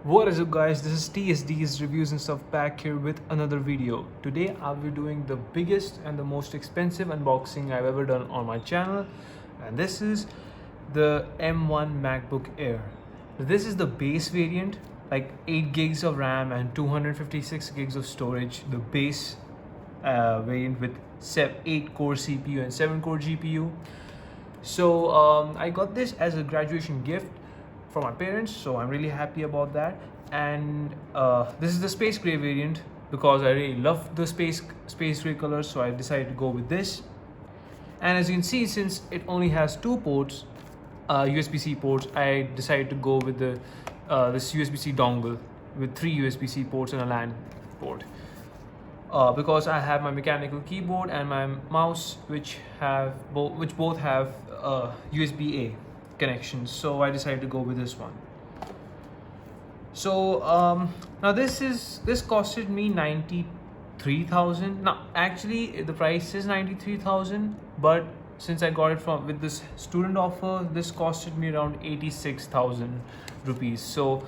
What is up guys, this is TSD's Reviews and Stuff back here with another video. Today I'll be doing the biggest and the most expensive unboxing I've ever done on my channel, and this is the M1 MacBook Air. This is the base variant, like 8 gigs of RAM and 256 gigs of storage, the base variant with 8 core CPU and 7 core GPU. So I got this as a graduation gift for my parents, so I'm really happy about that. And this is the space gray variant because I really love the space gray color, so I decided to go with this. And as you can see, since it only has 2 ports, USB-C ports, I decided to go with the this USB-C dongle with 3 USB-C ports and a LAN port, because I have my mechanical keyboard and my mouse which both have USB-A connections, so I decided to go with this one. So now this costed me 93,000. Now actually the price is 93,000, but since I got it with this student offer, this costed me around 86,000 rupees. So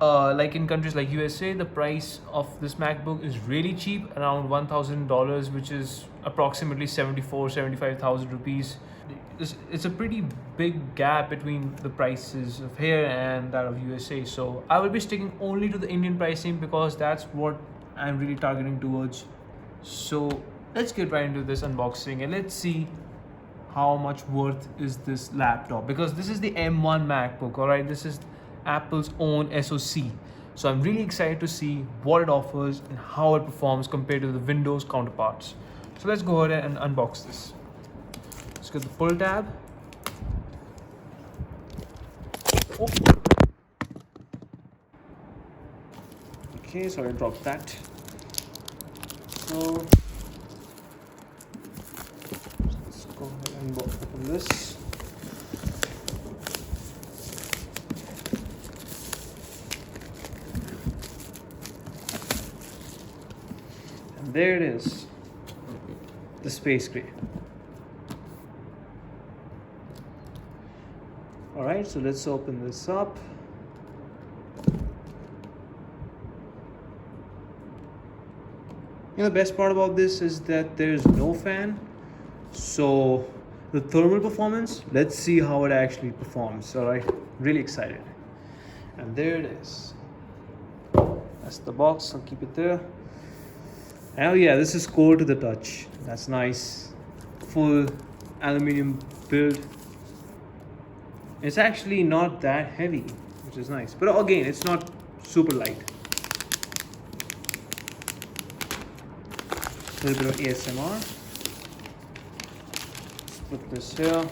like in countries like USA, the price of this MacBook is really cheap, around $1,000, which is approximately 75,000 rupees. It's a pretty big gap between the prices of here and that of USA. So I will be sticking only to the Indian pricing because that's what I'm really targeting towards. So let's get right into this unboxing and let's see how much worth is this laptop, because this is the M1 MacBook, alright? This is Apple's own SoC. So I'm really excited to see what it offers and how it performs compared to the Windows counterparts. So let's go ahead and unbox this. Let's get the pull tab. Oh. Okay, sorry I dropped that. So let's go ahead and open this. And there it is, the space gray. Alright, so let's open this up. The best part about this is that there's no fan. So the thermal performance, let's see how it actually performs. Alright, really excited. And there it is. That's the box, I'll keep it there. Oh yeah, this is cold to the touch. That's nice. Full aluminium build. It's actually not that heavy, which is nice. But again, it's not super light. A little bit of ASMR. Let's put this here.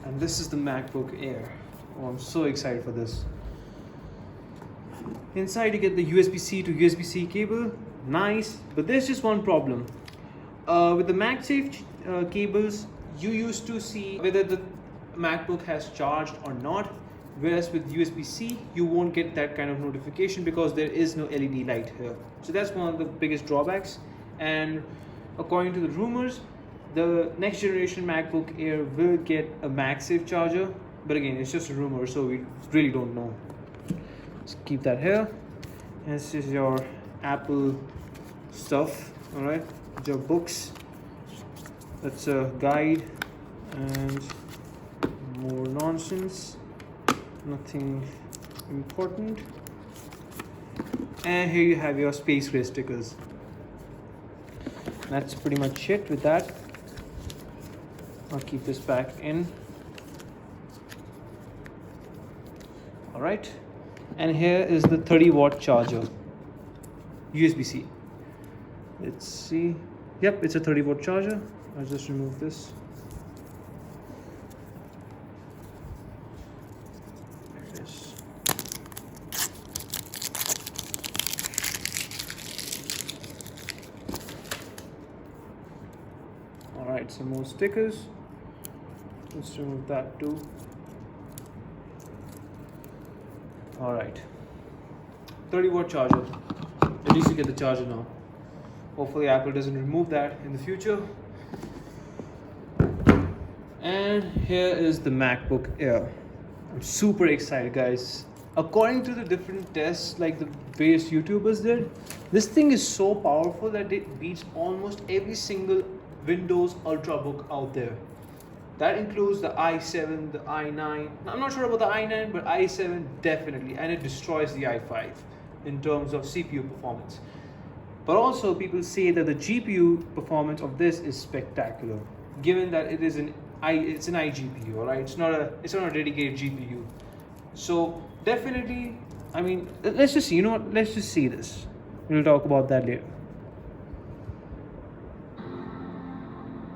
And this is the MacBook Air. Oh, I'm so excited for this. Inside you get the USB-C to USB-C cable. Nice, but there's just one problem. With the MagSafe cables, you used to see whether the MacBook has charged or not, whereas with USB-C you won't get that kind of notification because there is no LED light here. So that's one of the biggest drawbacks. And according to the rumors, the next generation MacBook Air will get a MagSafe charger, but again, it's just a rumor, so we really don't know. Let's keep that here. And this is your Apple stuff, alright, your books. That's a guide and more nonsense, nothing important. And here you have your space gray stickers. That's pretty much it with that. I'll keep this back in. Alright, and here is the 30-watt charger, USB-C. Let's see. Yep, it's a 30-watt charger. I'll just remove this. There it is. Alright, some more stickers. Let's remove that too. Alright. 30-watt charger. At least you get the charger now. Hopefully Apple doesn't remove that in the future. And here is the MacBook Air. I'm super excited, guys. According to the different tests, like the various YouTubers did, this thing is so powerful that it beats almost every single Windows Ultrabook out there. That includes the i7, the i9. I'm not sure about the i9, but i7 definitely, and it destroys the i5 in terms of CPU performance. But also, people say that the GPU performance of this is spectacular, given that it's an iGPU, alright? It's not a dedicated GPU. So definitely, I mean, let's just see. You know what? Let's just see this. We'll talk about that later.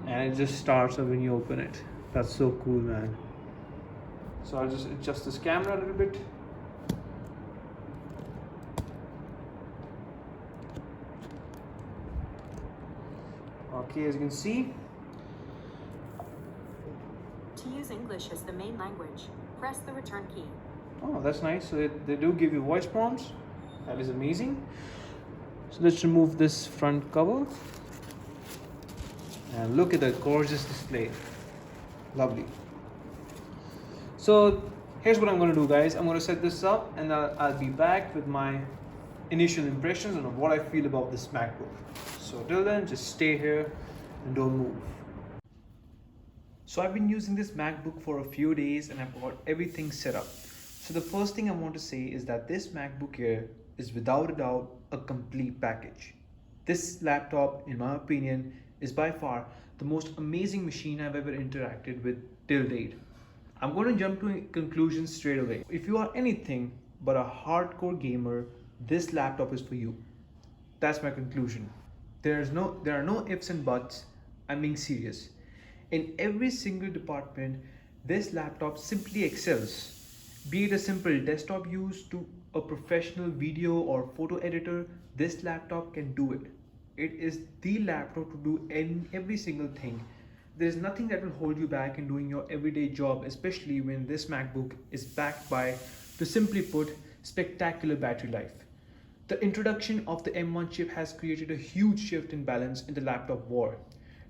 And it just starts when you open it. That's so cool, man. So I'll just adjust this camera a little bit. Okay, as you can see. To use English as the main language, press the return key. Oh, that's nice. So they do give you voice prompts. That is amazing. So let's remove this front cover. And look at the gorgeous display. Lovely. So here's what I'm going to do, guys. I'm going to set this up and I'll be back with my initial impressions on what I feel about this MacBook. So till then, just stay here and don't move. So I've been using this MacBook for a few days and I've got everything set up. So the first thing I want to say is that this MacBook Air is without a doubt a complete package. This laptop, in my opinion, is by far the most amazing machine I've ever interacted with till date. I'm going to jump to conclusions straight away. If you are anything but a hardcore gamer, this laptop is for you. That's my conclusion. There are no ifs and buts. I'm being serious. In every single department, this laptop simply excels. Be it a simple desktop use to a professional video or photo editor, this laptop can do it. It is the laptop to do every single thing. There is nothing that will hold you back in doing your everyday job, especially when this MacBook is backed by, to simply put, spectacular battery life. The introduction of the M1 chip has created a huge shift in balance in the laptop war.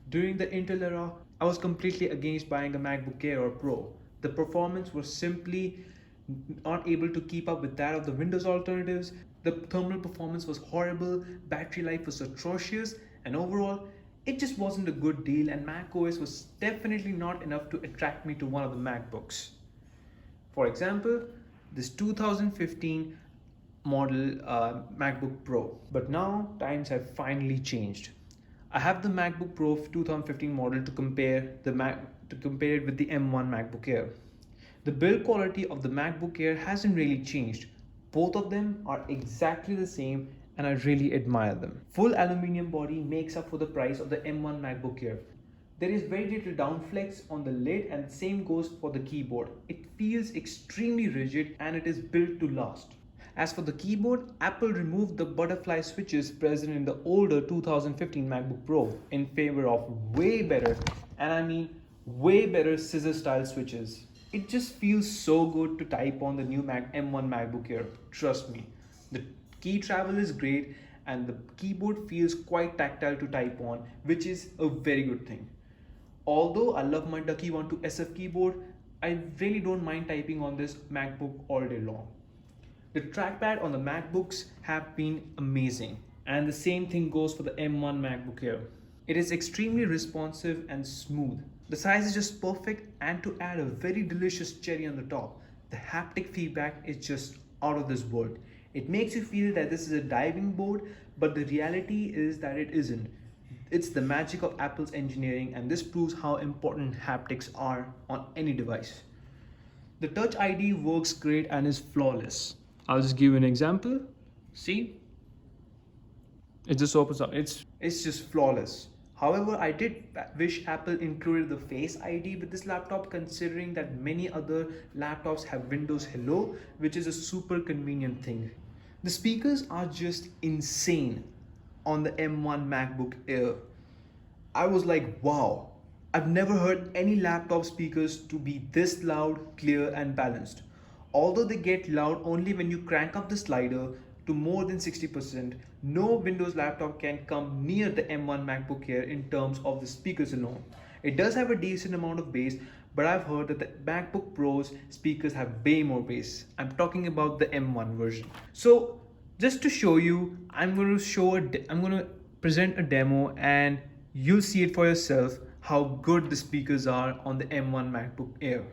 During the Intel era, I was completely against buying a MacBook Air or Pro. The performance was simply not able to keep up with that of the Windows alternatives. The thermal performance was horrible, battery life was atrocious, and overall, it just wasn't a good deal, and macOS was definitely not enough to attract me to one of the MacBooks. For example, this 2015 model MacBook Pro. But now times have finally changed. I have the MacBook Pro 2015 model to compare it with the M1 MacBook Air. The build quality of the MacBook Air hasn't really changed. Both of them are exactly the same and I really admire them. Full aluminium body makes up for the price of the M1 MacBook Air. There is very little downflex on the lid and the same goes for the keyboard. It feels extremely rigid and it is built to last. As for the keyboard, Apple removed the butterfly switches present in the older 2015 MacBook Pro in favor of way better, and I mean way better scissor style switches. It just feels so good to type on the new M1 MacBook Air, trust me. The key travel is great and the keyboard feels quite tactile to type on, which is a very good thing. Although I love my Ducky 12 SF keyboard, I really don't mind typing on this MacBook all day long. The trackpad on the MacBooks have been amazing, and the same thing goes for the M1 MacBook Air. It is extremely responsive and smooth. The size is just perfect, and to add a very delicious cherry on the top, the haptic feedback is just out of this world. It makes you feel that this is a diving board, but the reality is that it isn't. It's the magic of Apple's engineering, and this proves how important haptics are on any device. The Touch ID works great and is flawless. I'll just give you an example. See? It just opens up. It's just flawless. However, I did wish Apple included the Face ID with this laptop, considering that many other laptops have Windows Hello, which is a super convenient thing. The speakers are just insane on the M1 MacBook Air. I was like, wow, I've never heard any laptop speakers to be this loud, clear and balanced. Although they get loud only when you crank up the slider to more than 60%, no Windows laptop can come near the M1 MacBook Air in terms of the speakers alone. It does have a decent amount of bass, but I've heard that the MacBook Pro's speakers have way more bass. I'm talking about the M1 version. So just to show you, I'm going to present a demo and you'll see it for yourself how good the speakers are on the M1 MacBook Air.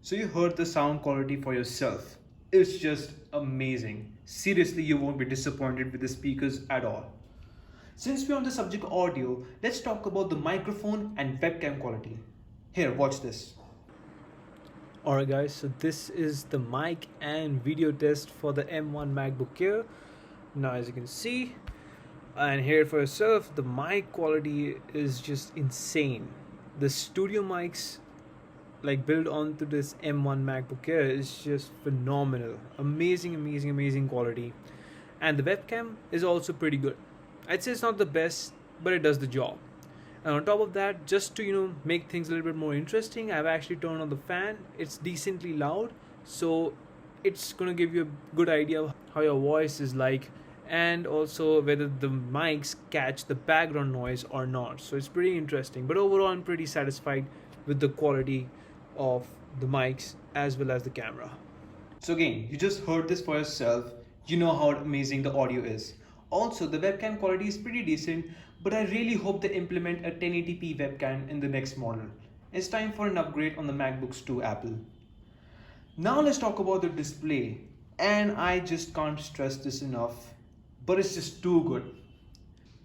So you heard the sound quality for yourself. It's just amazing. Seriously, you won't be disappointed with the speakers at all. Since we're on the subject of audio, let's talk about the microphone and webcam quality. Here, watch this. Alright guys, so this is the mic and video test for the M1 MacBook Air. Now as you can see, and hear for yourself, the mic quality is just insane. The studio mics like built onto this M1 MacBook Air is just phenomenal. Amazing quality. And the webcam is also pretty good. I'd say it's not the best, but it does the job. And on top of that, just to make things a little bit more interesting, I've actually turned on the fan. It's decently loud, so it's gonna give you a good idea of how your voice is like, and also whether the mics catch the background noise or not. So it's pretty interesting, but overall I'm pretty satisfied with the quality of the mics as well as the camera. So again, you just heard this for yourself. You know how amazing the audio is. Also, the webcam quality is pretty decent, but I really hope they implement a 1080p webcam in the next model. It's time for an upgrade on the MacBooks to Apple. Now let's talk about the display, and I just can't stress this enough, but it's just too good.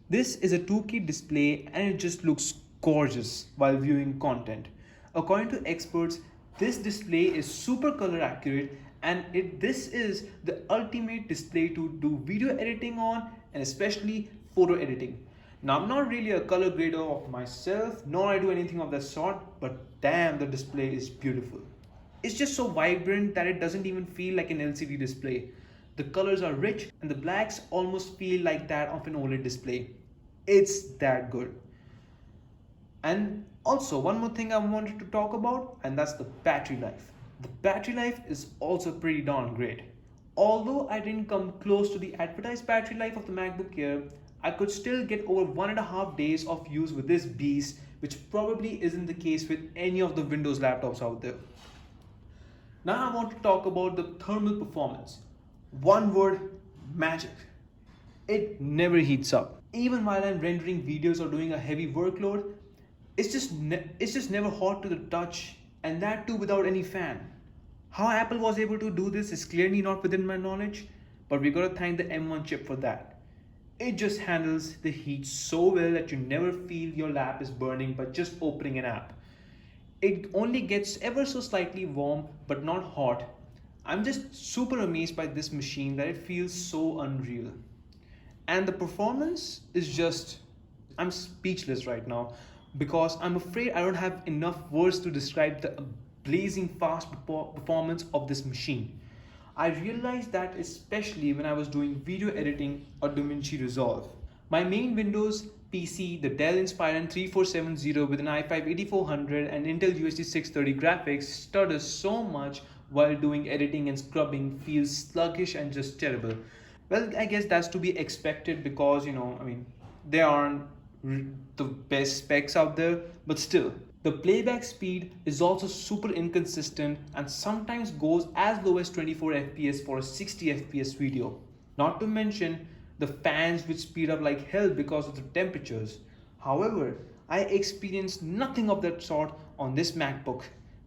This is a 2K display and it just looks gorgeous while viewing content. According to experts, this display is super color accurate, and this is the ultimate display to do video editing on, and especially photo editing. Now I'm not really a color grader of myself, nor I do anything of that sort, but damn, the display is beautiful. It's just so vibrant that it doesn't even feel like an LCD display. The colors are rich and the blacks almost feel like that of an OLED display. It's that good. And also, one more thing I wanted to talk about, and that's the battery life. The battery life is also pretty darn great. Although I didn't come close to the advertised battery life of the MacBook Air, I could still get over 1.5 days of use with this beast, which probably isn't the case with any of the Windows laptops out there. Now I want to talk about the thermal performance. One word, magic. It never heats up. Even while I'm rendering videos or doing a heavy workload, it's just never hot to the touch, and that too without any fan. How Apple was able to do this is clearly not within my knowledge, but we gotta thank the M1 chip for that. It just handles the heat so well that you never feel your lap is burning by just opening an app. It only gets ever so slightly warm but not hot. I'm just super amazed by this machine that it feels so unreal. And the performance is just, I'm speechless right now, because I'm afraid I don't have enough words to describe the blazing fast performance of this machine. I realized that especially when I was doing video editing or DaVinci Resolve. My main Windows PC, the Dell Inspiron 3470 with an i5-8400 and Intel UHD 630 graphics, stutters so much while doing editing and scrubbing, feels sluggish and just terrible. Well, I guess that's to be expected because, they aren't the best specs out there, but still. The playback speed is also super inconsistent and sometimes goes as low as 24 FPS for a 60 FPS video. Not to mention the fans which speed up like hell because of the temperatures. However, I experienced nothing of that sort on this MacBook.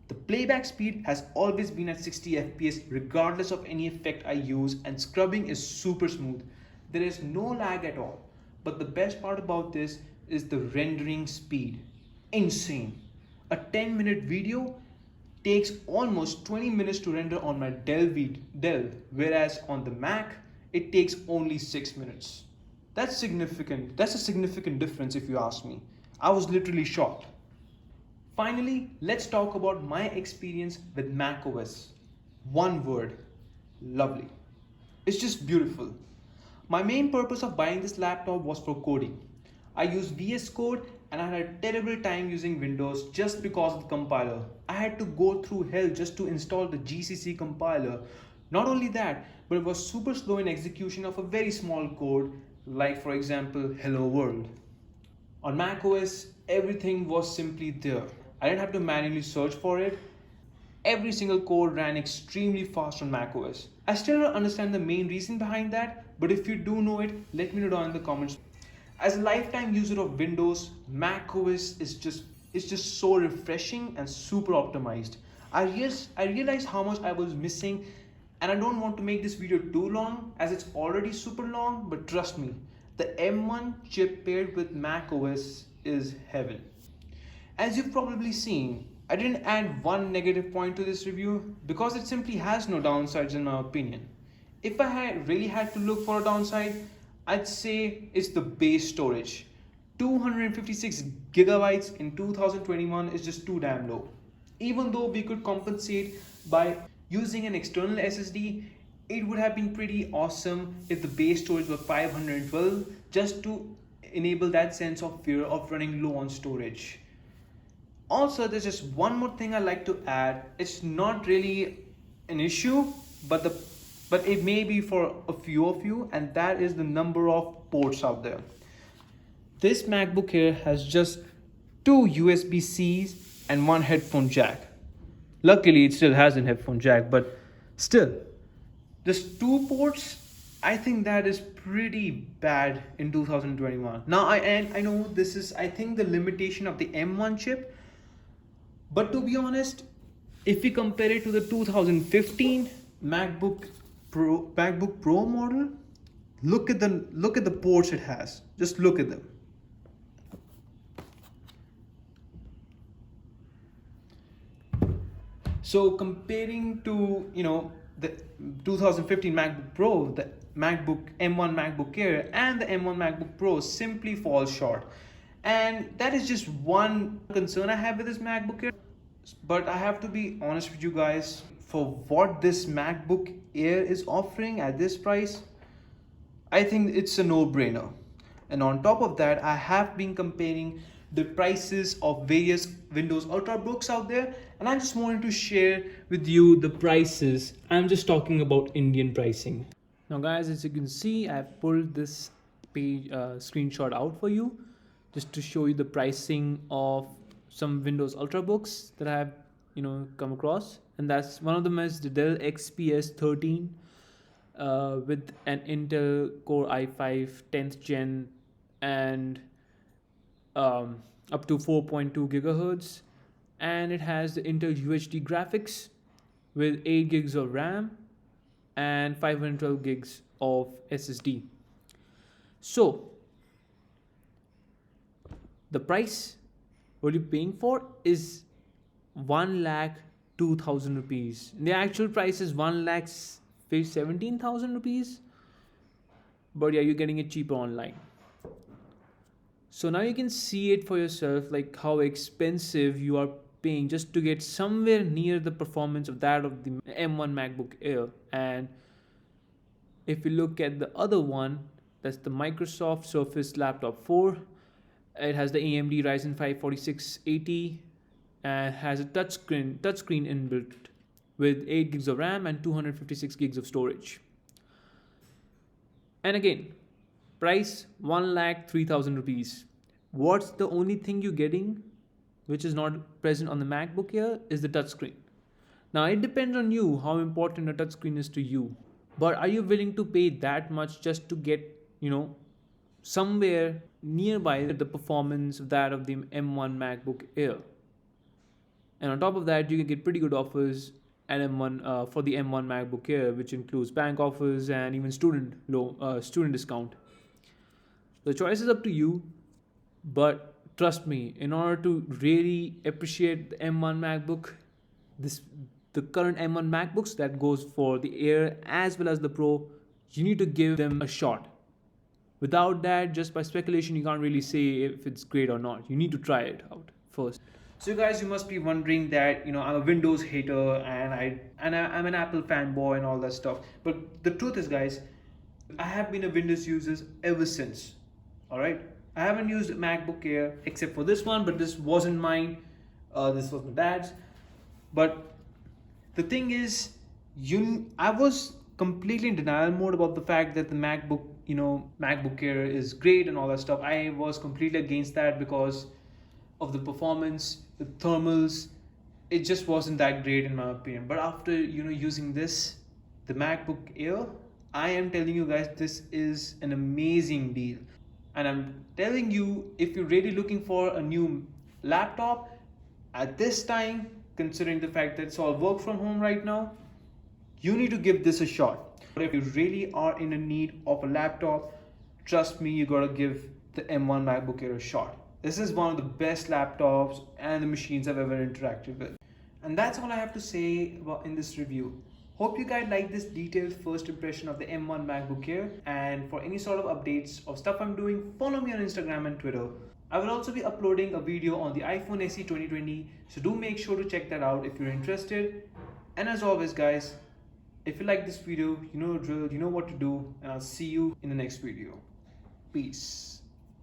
The playback speed has always been at 60 FPS regardless of any effect I use, and scrubbing is super smooth. There is no lag at all. But the best part about this is the rendering speed. Insane. A 10-minute video takes almost 20 minutes to render on my Dell, whereas on the Mac, it takes only 6 minutes. That's significant. That's a significant difference if you ask me. I was literally shocked. Finally, let's talk about my experience with macOS. One word, lovely. It's just beautiful. My main purpose of buying this laptop was for coding. I used VS Code and I had a terrible time using Windows just because of the compiler. I had to go through hell just to install the GCC compiler. Not only that, but it was super slow in execution of a very small code, like for example, Hello World. On macOS, everything was simply there. I didn't have to manually search for it. Every single code ran extremely fast on macOS. I still don't understand the main reason behind that, but if you do know it, let me know down in the comments. As a lifetime user of Windows, macOS is just so refreshing and super optimized. I realized how much I was missing, and I don't want to make this video too long as it's already super long, but trust me, the M1 chip paired with macOS is heaven. As you've probably seen, I didn't add one negative point to this review because it simply has no downsides in my opinion. If I had really had to look for a downside, I'd say it's the base storage. 256 gigabytes in 2021 is just too damn low. Even though we could compensate by using an external SSD, it would have been pretty awesome if the base storage was 512 just to enable that sense of fear of running low on storage. Also, there's just one more thing I like to add. It's not really an issue, but it may be for a few of you, and that is the number of ports out there. This MacBook Air has just two USB-Cs and one headphone jack. Luckily, it still has a headphone jack, but still, just two ports. I think that is pretty bad in 2021. Now, I know this is, I think, the limitation of the M1 chip. But to be honest, if we compare it to the 2015 MacBook Pro model, look at the ports it has. Just look at them. So comparing to the 2015 MacBook Pro, the M1 MacBook Air and the M1 MacBook Pro simply falls short. And that is just one concern I have with this MacBook Air. But I have to be honest with you guys, for what this MacBook Air is offering at this price, I think it's a no-brainer. And on top of that, I have been comparing the prices of various Windows Ultrabooks out there, and I just wanted to share with you the prices. I'm just talking about Indian pricing. Now guys, as you can see, I've pulled this page screenshot out for you just to show you the pricing of some Windows Ultrabooks that I have come across, and that's one of them is the Dell XPS 13 with an Intel Core i5 10th gen and up to 4.2 gigahertz, and it has the Intel UHD graphics with 8 gigs of RAM and 512 gigs of SSD. So the price what you're paying for is 1,02,000 rupees. The actual price is 1,17,000 rupees, but yeah, you're getting it cheaper online. So now you can see it for yourself, like how expensive you are paying just to get somewhere near the performance of that of the M1 MacBook Air. And if you look at the other one, that's the Microsoft Surface Laptop 4. It has the AMD Ryzen 5 4680 and has a touchscreen inbuilt with 8 gigs of RAM and 256 gigs of storage. And again, price 1,03,000 rupees. What's the only thing you're getting which is not present on the MacBook Air is the touchscreen. Now it depends on you how important a touchscreen is to you. But are you willing to pay that much just to get, somewhere nearby the performance of that of the M1 MacBook Air? And on top of that, you can get pretty good offers at M1 for the M1 MacBook Air, which includes bank offers and even student discount. The choice is up to you, but trust me, in order to really appreciate the M1 MacBook, this the current M1 MacBooks that goes for the Air as well as the Pro, you need to give them a shot. Without that, just by speculation, you can't really say if it's great or not. You need to try it out first. So guys, you must be wondering that I'm a Windows hater I'm an Apple fanboy and all that stuff. But the truth is, guys, I have been a Windows user ever since. All right, I haven't used MacBook Air except for this one, but this wasn't mine. This was my dad's. But the thing is, I was completely in denial mode about the fact that the MacBook Air is great and all that stuff. I was completely against that because of the performance, the thermals. It just wasn't that great in my opinion. But after using the MacBook Air, I am telling you guys, this is an amazing deal. And I'm telling you, if you're really looking for a new laptop at this time, considering the fact that it's all work from home right now, you need to give this a shot. But if you really are in a need of a laptop, trust me, you gotta give the M1 MacBook Air a shot. This is one of the best laptops and the machines I've ever interacted with. And that's all I have to say about in this review. Hope you guys like this detailed first impression of the M1 MacBook Air, and for any sort of updates of stuff I'm doing, follow me on Instagram and Twitter. I will also be uploading a video on the iPhone SE 2020, so do make sure to check that out if you're interested. And as always guys, if you like this video, you know the drill, you know what to do, and I'll see you in the next video. Peace.